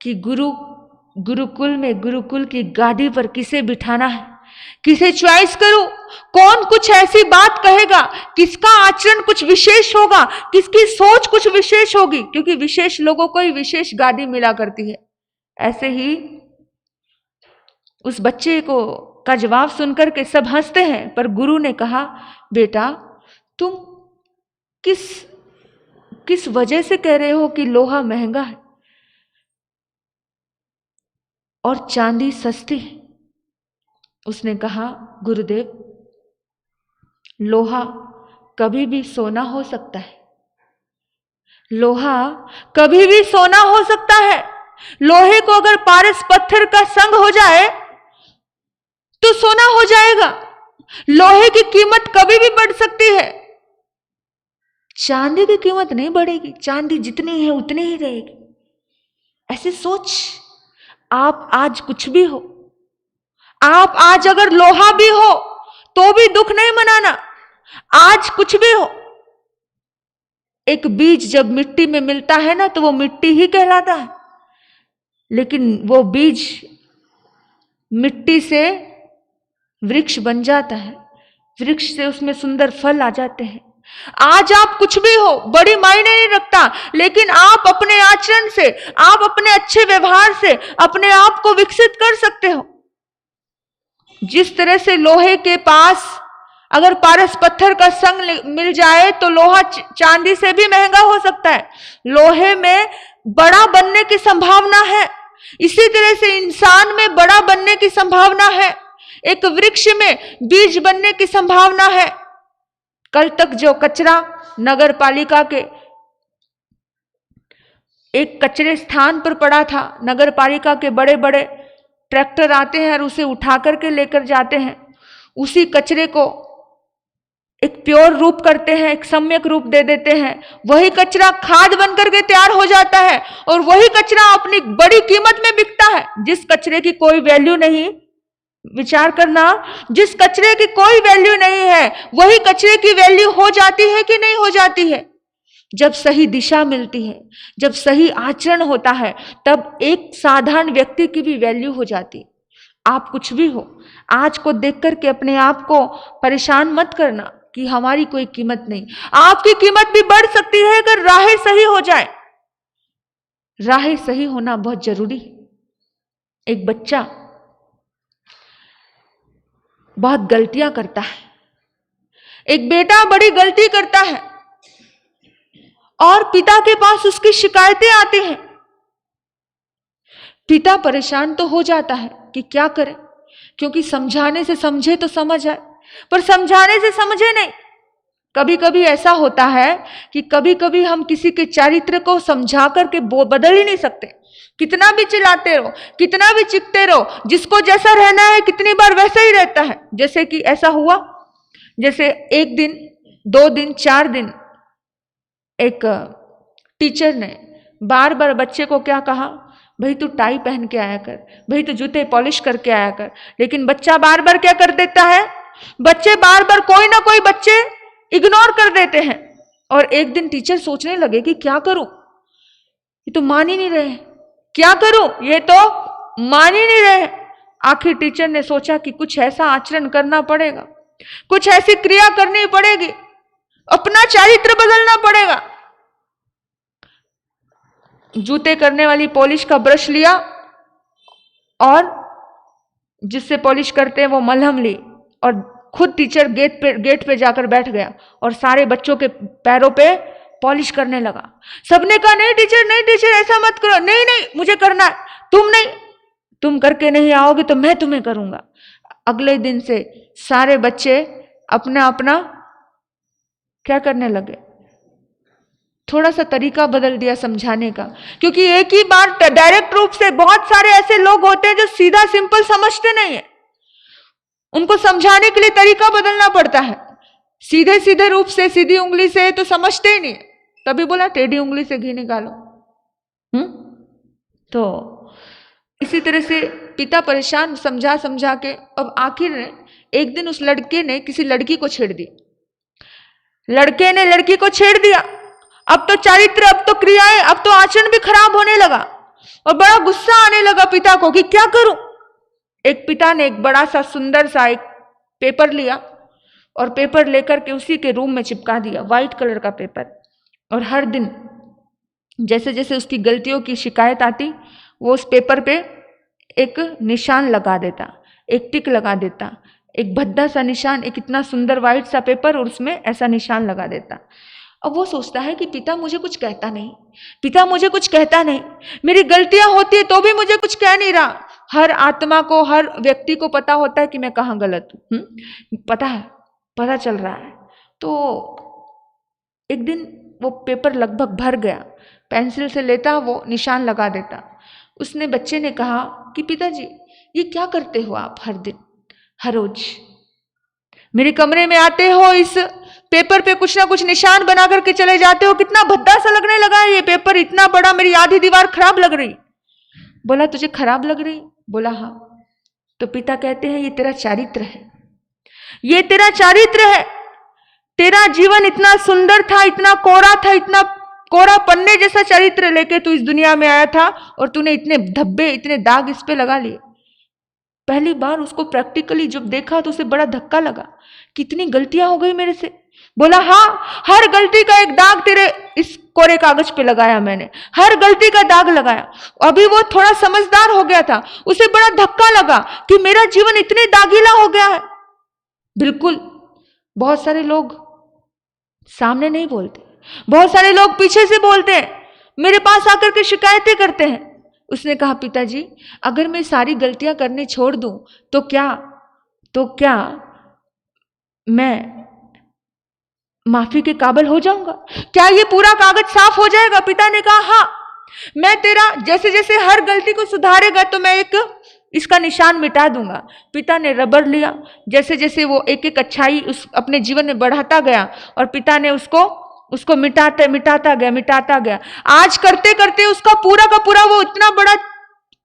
कि गुरुकुल में गुरुकुल की गादी पर किसे बिठाना है, किसे चॉइस करूं, कौन कुछ ऐसी बात कहेगा, किसका आचरण कुछ विशेष होगा, किसकी सोच कुछ विशेष होगी, क्योंकि विशेष लोगों को ही विशेष गादी मिला करती है। ऐसे ही उस बच्चे का जवाब सुनकर के सब हंसते हैं, पर गुरु ने कहा बेटा तुम किस वजह से कह रहे हो कि लोहा महंगा है और चांदी सस्ती है? उसने कहा गुरुदेव, लोहा कभी भी सोना हो सकता है, लोहा कभी भी सोना हो सकता है। लोहे को अगर पारस पत्थर का संग हो जाए तो सोना हो जाएगा। लोहे की कीमत कभी भी बढ़ सकती है, चांदी की कीमत नहीं बढ़ेगी। चांदी जितनी है उतनी ही रहेगी। ऐसे सोच। आप आज कुछ भी हो, आप आज अगर लोहा भी हो तो भी दुख नहीं मनाना। आज कुछ भी हो, एक बीज जब मिट्टी में मिलता है ना तो वो मिट्टी ही कहलाता है, लेकिन वो बीज मिट्टी से वृक्ष बन जाता है, वृक्ष से उसमें सुंदर फल आ जाते हैं। आज आप कुछ भी हो, बड़ी मायने नहीं रखता, लेकिन आप अपने आचरण से, आप अपने अच्छे व्यवहार से अपने आप को विकसित कर सकते हो। जिस तरह से लोहे के पास अगर पारस पत्थर का संग मिल जाए तो लोहा चांदी से भी महंगा हो सकता है। लोहे में बड़ा बनने की संभावना है, इसी तरह से इंसान में बड़ा बनने की संभावना है, एक वृक्ष में बीज बनने की संभावना है। कल तक जो कचरा नगर पालिका के एक कचरे स्थान पर पड़ा था, नगर पालिका के बड़े बड़े ट्रैक्टर आते हैं और उसे उठा करके लेकर जाते हैं। उसी कचरे को एक प्योर रूप करते हैं, एक सम्यक रूप दे देते हैं। वही कचरा खाद बनकर के तैयार हो जाता है और वही कचरा अपनी बड़ी कीमत में बिकता है। जिस कचरे की कोई वैल्यू नहीं, विचार करना, जिस कचरे की कोई वैल्यू नहीं है वही कचरे की वैल्यू हो जाती है कि नहीं हो जाती है? जब सही दिशा मिलती है, जब सही आचरण होता है, तब एक साधारण व्यक्ति की भी वैल्यू हो जाती है। आप कुछ भी हो, आज को देख करके अपने आप को परेशान मत करना कि हमारी कोई कीमत नहीं। आपकी कीमत भी बढ़ सकती है अगर राहें सही हो जाए। राहें सही होना बहुत जरूरी है। एक बच्चा बहुत गलतियां करता है, एक बेटा बड़ी गलती करता है और पिता के पास उसकी शिकायतें आती हैं। पिता परेशान तो हो जाता है कि क्या करे, क्योंकि समझाने से समझे तो समझ आए, पर समझाने से समझे नहीं। कभी कभी ऐसा होता है कि कभी कभी हम किसी के चरित्र को समझा करके बदल ही नहीं सकते। कितना भी चिल्लाते रहो, कितना भी चिखते रहो, जिसको जैसा रहना है कितनी बार वैसा ही रहता है। जैसे कि ऐसा हुआ, जैसे एक दिन, 2 दिन, 4 दिन एक टीचर ने बार बार बच्चे को क्या कहा, भाई तू टाई पहन के आया कर, भाई तू जूते पॉलिश करके आया कर। लेकिन बच्चा बार बार क्या कर देता है, बच्चे बार बार कोई ना कोई बच्चे इग्नोर कर देते हैं। और एक दिन टीचर सोचने लगे कि क्या करूं, ये तो मान ही नहीं रहे, क्या करूं, ये तो मान ही नहीं रहे। आखिर टीचर ने सोचा कि कुछ ऐसा आचरण करना पड़ेगा, कुछ ऐसी क्रिया करनी पड़ेगी, अपना चरित्र बदलना पड़ेगा। जूते करने वाली पॉलिश का ब्रश लिया और जिससे पॉलिश करते हैं वो मलहम ली और खुद टीचर गेट पे जाकर बैठ गया और सारे बच्चों के पैरों पे पॉलिश करने लगा। सबने कहा नहीं टीचर ऐसा मत करो, नहीं नहीं मुझे करना है, तुम नहीं, तुम करके नहीं आओगे तो मैं तुम्हें करूंगा। अगले दिन से सारे बच्चे अपना अपना क्या करने लगे, थोड़ा सा तरीका बदल दिया समझाने का, क्योंकि एक ही बार डायरेक्ट रूप से बहुत सारे ऐसे लोग होते हैं जो सीधा सिंपल समझते नहीं है, उनको समझाने के लिए तरीका बदलना पड़ता है। सीधे सीधे रूप से सीधी उंगली से तो समझते ही नहीं, तभी बोला टेढ़ी उंगली से घी निकालो। तो इसी तरह से पिता परेशान समझा समझा के अब आखिर एक दिन उस लड़के ने किसी लड़की को छेड़ दी, लड़के ने लड़की को छेड़ दिया। अब तो चारित्र, अब तो क्रियाएं, अब तो आचरण भी खराब होने लगा और बड़ा गुस्सा आने लगा पिता को कि क्या करूं। एक पिता ने एक बड़ा सा सुंदर सा एक पेपर लिया और पेपर लेकर के उसी के रूम में चिपका दिया, व्हाइट कलर का पेपर। और हर दिन जैसे जैसे उसकी गलतियों की शिकायत आती वो उस पेपर पे एक निशान लगा देता, एक टिक लगा देता, एक भद्दा सा निशान, एक इतना सुंदर व्हाइट सा पेपर और उसमें ऐसा निशान लगा देता। अब वो सोचता है कि पिता मुझे कुछ कहता नहीं, पिता मुझे कुछ कहता नहीं, मेरी गलतियां होती है तो भी मुझे कुछ कह नहीं रहा। हर आत्मा को, हर व्यक्ति को पता होता है कि मैं कहाँ गलत हूं, पता है, पता चल रहा है। तो एक दिन वो पेपर लगभग भर गया, पेंसिल से लेता वो निशान लगा देता। उसने बच्चे ने कहा कि पिताजी ये क्या करते हो आप, हर दिन हर रोज मेरे कमरे में आते हो, इस पेपर पे कुछ ना कुछ निशान बना करके चले जाते हो, कितना भद्दा सा लगने लगा है ये पेपर, इतना बड़ा, मेरी आधी दीवार खराब लग रही। बोला तुझे खराब लग रही? बोला हाँ। तो पिता कहते हैं ये तेरा चारित्र है, ये तेरा चारित्र है। तेरा जीवन इतना सुंदर था, इतना कोरा था, इतना कोरा पन्ने जैसा चरित्र लेके तू इस दुनिया में आया था और तूने इतने धब्बे, इतने दाग इस पे लगा लिए। पहली बार उसको प्रैक्टिकली जब देखा तो उसे बड़ा धक्का लगा, कितनी गलतियां हो गई मेरे से। बोला हाँ, हर गलती का एक दाग तेरे इस कोरे कागज पे लगाया मैंने, हर गलती का दाग लगाया। अभी वो थोड़ा समझदार हो गया था, उसे बड़ा धक्का लगा कि मेरा जीवन इतने दागीला हो गया है। बिल्कुल, बहुत सारे लोग सामने नहीं बोलते, बहुत सारे लोग पीछे से बोलते हैं, मेरे पास आकर के शिकायतें करते हैं। उसने कहा पिताजी अगर मैं सारी गलतियां करने छोड़ दूं तो क्या मैं माफी के काबिल हो जाऊंगा? क्या ये पूरा कागज साफ हो जाएगा? पिता ने कहा हाँ, मैं तेरा जैसे जैसे हर गलती को सुधारेगा तो मैं एक इसका निशान मिटा दूंगा। पिता ने रबर लिया, जैसे जैसे वो एक एक अच्छाई उस अपने जीवन में बढ़ाता गया और पिता ने उसको मिटाता गया। आज करते करते उसका पूरा का पूरा वो इतना बड़ा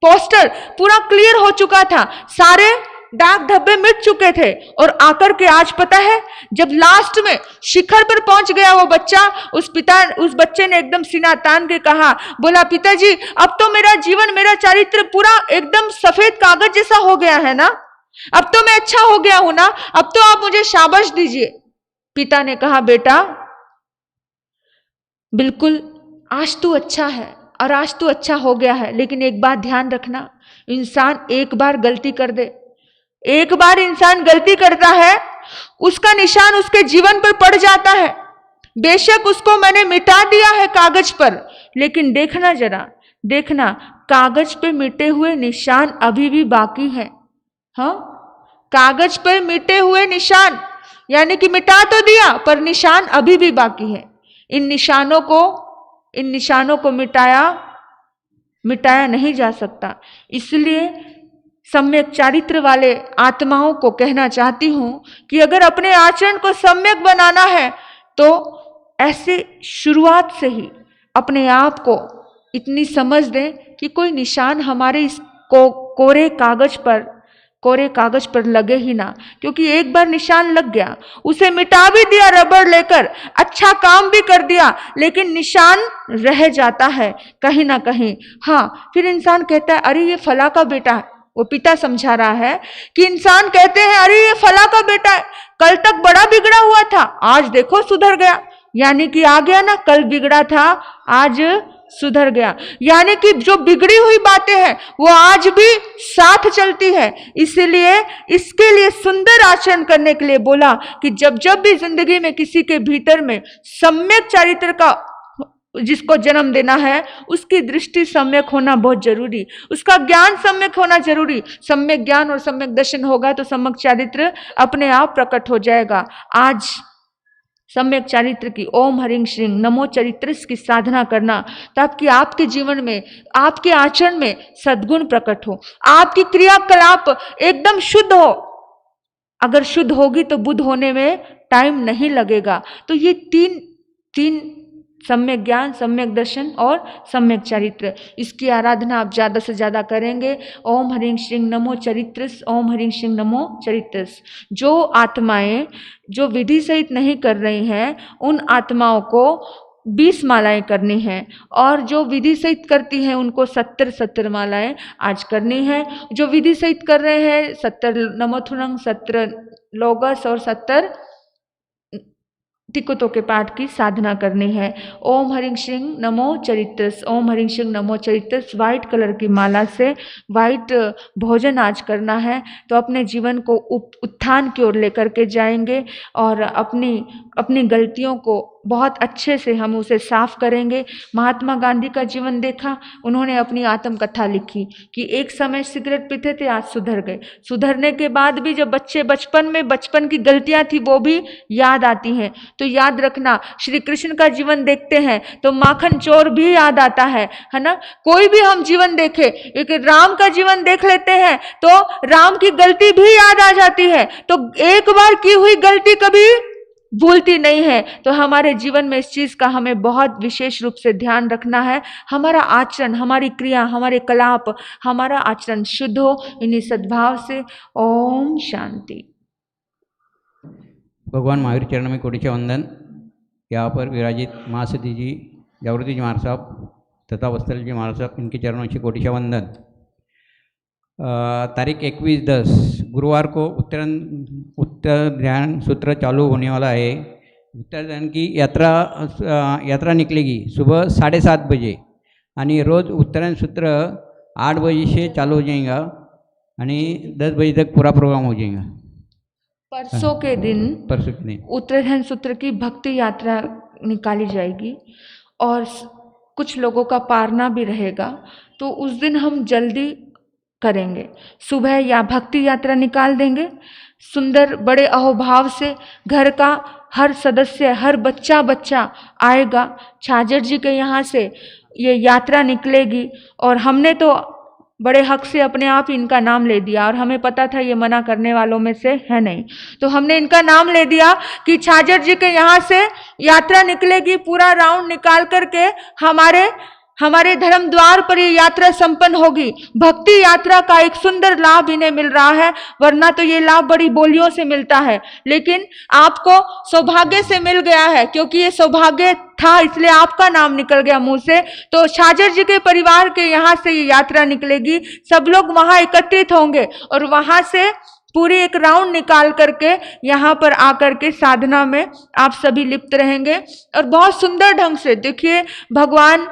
पोस्टर पूरा क्लियर हो चुका था, सारे दाग धब्बे मिट चुके थे। और आकर के आज पता है जब लास्ट में शिखर पर पहुंच गया वो बच्चा, उस बच्चे ने एकदम सीना तान के कहा, बोला पिताजी अब तो मेरा जीवन, मेरा चरित्र पूरा एकदम सफेद कागज जैसा हो गया है ना, अब तो मैं अच्छा हो गया हूं ना, अब तो आप मुझे शाबाश दीजिए। पिता ने कहा बेटा बिल्कुल आज तू अच्छा है और आज तू अच्छा हो गया है, लेकिन एक बात ध्यान रखना, इंसान एक बार गलती कर दे, एक बार इंसान गलती करता है उसका निशान उसके जीवन पर पड़ जाता है। बेशक उसको मैंने मिटा दिया है कागज पर, लेकिन देखना जरा, देखना कागज पे मिटे हुए निशान अभी भी बाकी है। हाँ, कागज पर मिटे हुए निशान, यानी कि मिटा तो दिया पर निशान अभी भी बाकी है। इन निशानों को मिटाया नहीं जा सकता। इसलिए सम्यक चारित्र वाले आत्माओं को कहना चाहती हूं कि अगर अपने आचरण को सम्यक बनाना है तो ऐसे शुरुआत से ही अपने आप को इतनी समझ दें कि कोई निशान हमारे इस कोरे कागज पर लगे ही ना, क्योंकि एक बार निशान लग गया, उसे मिटा भी दिया रबड़ लेकर, अच्छा काम भी कर दिया, लेकिन निशान रह जाता है कहीं ना कहीं। हाँ, फिर इंसान कहता है अरे ये फला का बेटा है। वो पिता समझा रहा है कि इंसान कहते हैं अरे ये फला का बेटा है, कल तक बड़ा बिगड़ा हुआ था, आज देखो सुधर गया, यानी कि आ गया ना, कल बिगड़ा था आज सुधर गया। यानी कि जो बिगड़ी हुई बातें हैं वो आज भी साथ चलती है। इसीलिए इसके लिए सुंदर आचरण करने के लिए बोला कि जब जब भी जिंदगी में किसी के भीतर में सम्यक चरित्र का जिसको जन्म देना है, उसकी दृष्टि सम्यक होना बहुत जरूरी, उसका ज्ञान सम्यक होना जरूरी। सम्यक ज्ञान और सम्यक दर्शन होगा तो सम्यक चरित्र अपने आप प्रकट हो जाएगा। आज सम्यक चरित्र की ओम हरिं श्रीं नमो चरित्रस की साधना करना, ताकि आपके जीवन में, आपके आचरण में सद्गुण प्रकट हो, आपकी क्रियाकलाप एकदम शुद्ध हो। अगर शुद्ध होगी तो बुद्ध होने में टाइम नहीं लगेगा। तो ये तीन सम्यक ज्ञान, सम्यक दर्शन और सम्यक चरित्र, इसकी आराधना आप ज्यादा से ज्यादा करेंगे। ओम हरिं श्रीं नमो चरित्रस, ओम हरिं श्रीं नमो चरित्रस। जो आत्माएं जो विधि सहित नहीं कर रही हैं, उन आत्माओं को 20 मालाएं करनी हैं, और जो विधि सहित करती हैं उनको 70 मालाएं आज करनी है। जो विधि सहित कर रहे हैं 70 नमोथुरंग, 70 लोगस और 70 टिकुतों के पाठ की साधना करनी है। ओम हरिं श्रीं नमो चरित्रस, ओम हरिं श्रीं नमो चरित्रस। वाइट कलर की माला से वाइट भोजन आज करना है, तो अपने जीवन को उत्थान की ओर लेकर के जाएंगे और अपनी गलतियों को बहुत अच्छे से हम उसे साफ करेंगे। महात्मा गांधी का जीवन देखा, उन्होंने अपनी आत्मकथा लिखी कि एक समय सिगरेट पीते थे, आज सुधर गए। सुधरने के बाद भी जब बचपन की गलतियां थी वो भी याद आती हैं। तो याद रखना, श्री कृष्ण का जीवन देखते हैं तो माखन चोर भी याद आता है ना। कोई भी हम जीवन देखे, एक राम का जीवन देख लेते हैं तो राम की गलती भी याद आ जाती है। तो एक बार की हुई गलती कभी भूलती नहीं है। तो हमारे जीवन में इस चीज का हमें बहुत विशेष रूप से ध्यान रखना है। हमारा आचरण, हमारी क्रिया, हमारे कलाप, हमारा आचरण शुद्ध हो, इन्हीं सद्भाव से। ओम शांति। भगवान महावीर चरण में कोटि वंदन। यहाँ पर विराजित महासती जी, जागृति जी महाराज साहब तथा वत्सल जी महाराज साहब, इनके चरणों से कोटि वंदन। तारीख 21/10 गुरुवार को उत्तर ध्यान सूत्र चालू होने वाला है। उत्तर ध्यान की यात्रा निकलेगी सुबह 7:30 बजे, आणि रोज़ उत्तरायण सूत्र 8 बजे से चालू हो जाएगा आणि 10 बजे तक पूरा प्रोग्राम हो जाएगा। परसों के दिन उत्तरायण सूत्र की भक्ति यात्रा निकाली जाएगी और कुछ लोगों का पारना भी रहेगा। तो उस दिन हम जल्दी करेंगे, सुबह या भक्ति यात्रा निकाल देंगे। सुंदर बड़े अहोभाव से घर का हर सदस्य, हर बच्चा आएगा। छाजर जी के यहाँ से ये यात्रा निकलेगी और हमने तो बड़े हक से अपने आप इनका नाम ले दिया, और हमें पता था ये मना करने वालों में से है नहीं, तो हमने इनका नाम ले दिया कि छाजर जी के यहाँ से यात्रा निकलेगी। पूरा राउंड निकाल करके हमारे धर्म द्वार पर ये यात्रा संपन्न होगी। भक्ति यात्रा का एक सुंदर लाभ इन्हें मिल रहा है, वरना तो ये लाभ बड़ी बोलियों से मिलता है, लेकिन आपको सौभाग्य से मिल गया है, क्योंकि ये सौभाग्य था इसलिए आपका नाम निकल गया मुंह से। तो छाजर जी के परिवार के यहाँ से ये यात्रा निकलेगी, सब लोग वहां एकत्रित होंगे और वहां से पूरी एक राउंड निकाल करके यहाँ पर आकर के साधना में आप सभी लिप्त रहेंगे। और बहुत सुंदर ढंग से देखिए, भगवान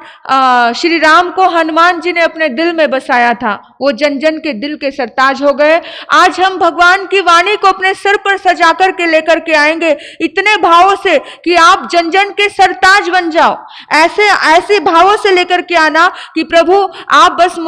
श्री राम को हनुमान जी ने अपने दिल में बसाया था, वो जन जन के दिल के सरताज हो गए। आज हम भगवान की वाणी को अपने सिर पर सजा करके लेकर के आएंगे, इतने भावों से कि आप जन जन के सरताज बन जाओ। ऐसे भावों से लेकर के आना कि प्रभु आप बस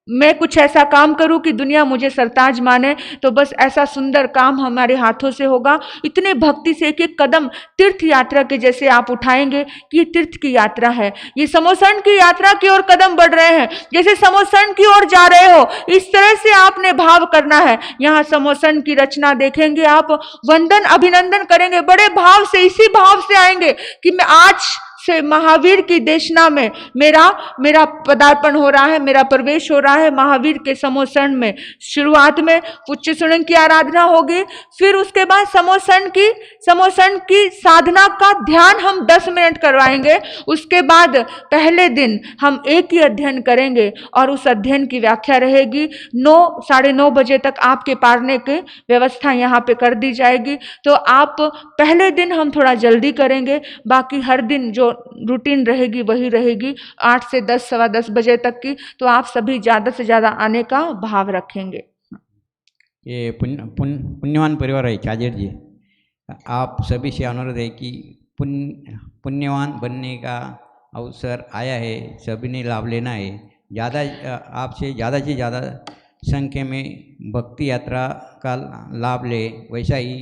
मैं कुछ ऐसा काम करूं कि दुनिया मुझे सरताज माने। तो बस ऐसा सुंदर काम हमारे हाथों से होगा। इतने भक्ति से एक एक कदम तीर्थ यात्रा के जैसे आप उठाएंगे कि ये तीर्थ की यात्रा है, ये समोसन की यात्रा की ओर कदम बढ़ रहे हैं, जैसे समोसन की ओर जा रहे हो इस तरह से आपने भाव करना है। यहाँ समोसन की रचना देखेंगे आप, वंदन अभिनंदन करेंगे, बड़े भाव से, इसी भाव से आएंगे कि मैं आज से महावीर की देशना में मेरा पदार्पण हो रहा है, मेरा प्रवेश हो रहा है महावीर के समोसन में। शुरुआत में उच्च सुनन की आराधना होगी, फिर उसके बाद समोसन की साधना का ध्यान हम 10 मिनट करवाएंगे। उसके बाद पहले दिन हम एक ही अध्ययन करेंगे और उस अध्ययन की व्याख्या रहेगी। 9-9:30 बजे तक आपके पारने की व्यवस्था यहाँ पे कर दी जाएगी। तो आप पहले दिन हम थोड़ा जल्दी करेंगे, बाकी हर दिन जो रूटीन रहेगी वही रहेगी 8 से 10 सवा 10 बजे तक की, तो आप सभी ज़्यादा से ज़्यादा आने का भाव रखेंगे। ये पुण्यवान परिवार है चाजेर जी, आप सभी से अनुरोध है कि पुण्यवान बनने का अवसर आया है, सभी ने लाभ लेना है। आपसे ज़्यादा से ज़्यादा संख्या में भक्ति यात्रा का लाभ ले। वैसा ही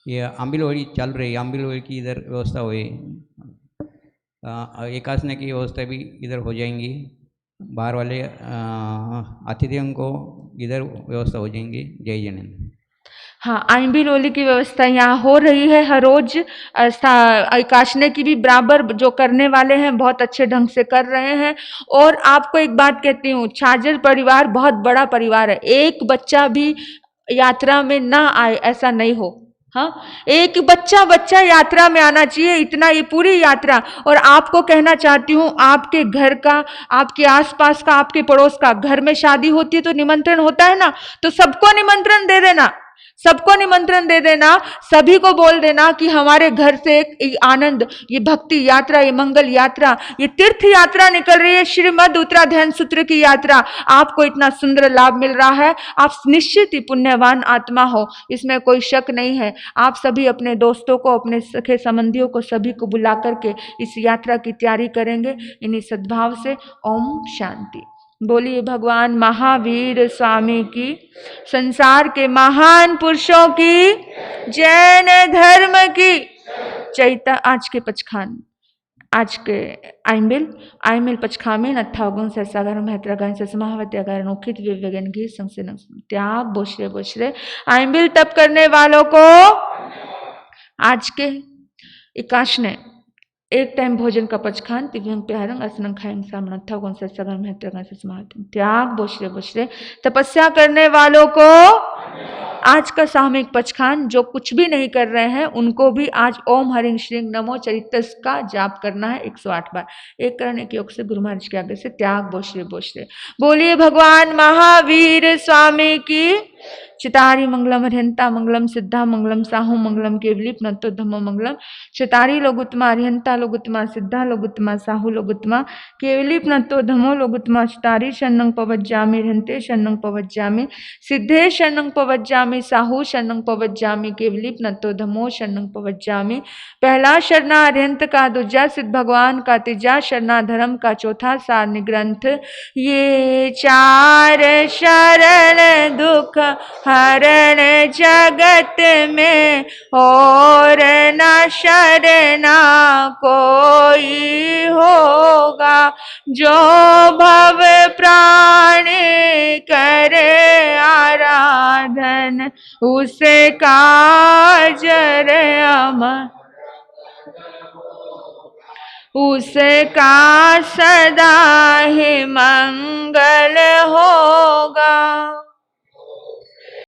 ये आंबिलवड़ी चल रही है, आंबिलवड़ी की इधर व्यवस्था हुई, एकासने की व्यवस्था भी इधर हो जाएंगी, बाहर वाले अतिथियों को इधर व्यवस्था हो जाएंगी। जय जैन। हाँ, आइंबिल की व्यवस्था यहाँ हो रही है हर रोज। एकाशने की भी बराबर जो करने वाले हैं बहुत अच्छे ढंग से कर रहे हैं। और आपको एक बात कहती हूँ, छाजर परिवार बहुत बड़ा परिवार है, एक बच्चा भी यात्रा में ना आए ऐसा नहीं हो। हाँ, एक बच्चा यात्रा में आना चाहिए, इतना ये पूरी यात्रा। और आपको कहना चाहती हूँ, आपके घर का, आपके आसपास का, आपके पड़ोस का, घर में शादी होती है तो निमंत्रण होता है ना, तो सबको निमंत्रण दे देना, सबको निमंत्रण दे देना, सभी को बोल देना कि हमारे घर से एक आनंद, ये भक्ति यात्रा, ये मंगल यात्रा, ये तीर्थ यात्रा निकल रही है, श्रीमद् उत्तराध्यान सूत्र की यात्रा। आपको इतना सुंदर लाभ मिल रहा है, आप निश्चित ही पुण्यवान आत्मा हो, इसमें कोई शक नहीं है। आप सभी अपने दोस्तों को, अपने सखे संबंधियों को, सभी को बुला करके इस यात्रा की तैयारी करेंगे। इन्हीं सद्भाव से ओम शांति। बोलिए भगवान महावीर स्वामी की, संसार के महान पुरुषों की, जैन धर्म की चैता। आज के पचखान, आज के आइमिल पचखामेन अथागुण ससागर महत्रागान ससमावत्यागार नोखित विवेगन घी संसेन त्याग बोशरे बोशरे। आइमिल तप करने वालों को आज के 21 ने एक टाइम भोजन का पचखान दिव्यंग प्यारंग असनंग खायंग सामनथा गुण सत्सगर महत्वगण ससमावत त्याग बोशरे बोशरे। तपस्या करने वालों को आज का सामूहिक पचखान, जो कुछ भी नहीं कर रहे हैं उनको भी आज ओम हरिंग श्रींग नमो चरितस का जाप करना है 108 बार। एक करने के योग से गुरु महाराज के आगे से त्याग बोशरे बोशरे। बोलिए भगवान महावीर स्वामी की। चितारी मंगलम अरिहंता मंगलम सिद्धा मंगलम साहू मंगलम केवली नत्तो धम्मो मंगलम। चितारी लोगुत्तमा अरिहंता लोगुत्तमा सिद्धा लोगुत्तमा साहू लोगुत्तमा केवली नत्तो धम्मो लोगुत्तमा। चितारी शरणं पवज्जामि अरिहंते शरणं पवज्जामि सिद्धे शरणं पवज्जामि साहू शरणं पवज्जामि केवली नत्तो धम्मो शरणं पवज्जामि। पहला शरणा अरिहंत का, दूजा सिद्ध भगवान का, तीजा शरणा धर्म का, चौथा सारणी ग्रंथ। ये चार शरण दुख हरण जगत में, और न शरणा कोई होगा। जो भव प्राण करे आराधन, उसे काजर अमर, उसका सदा ही मंगल होगा।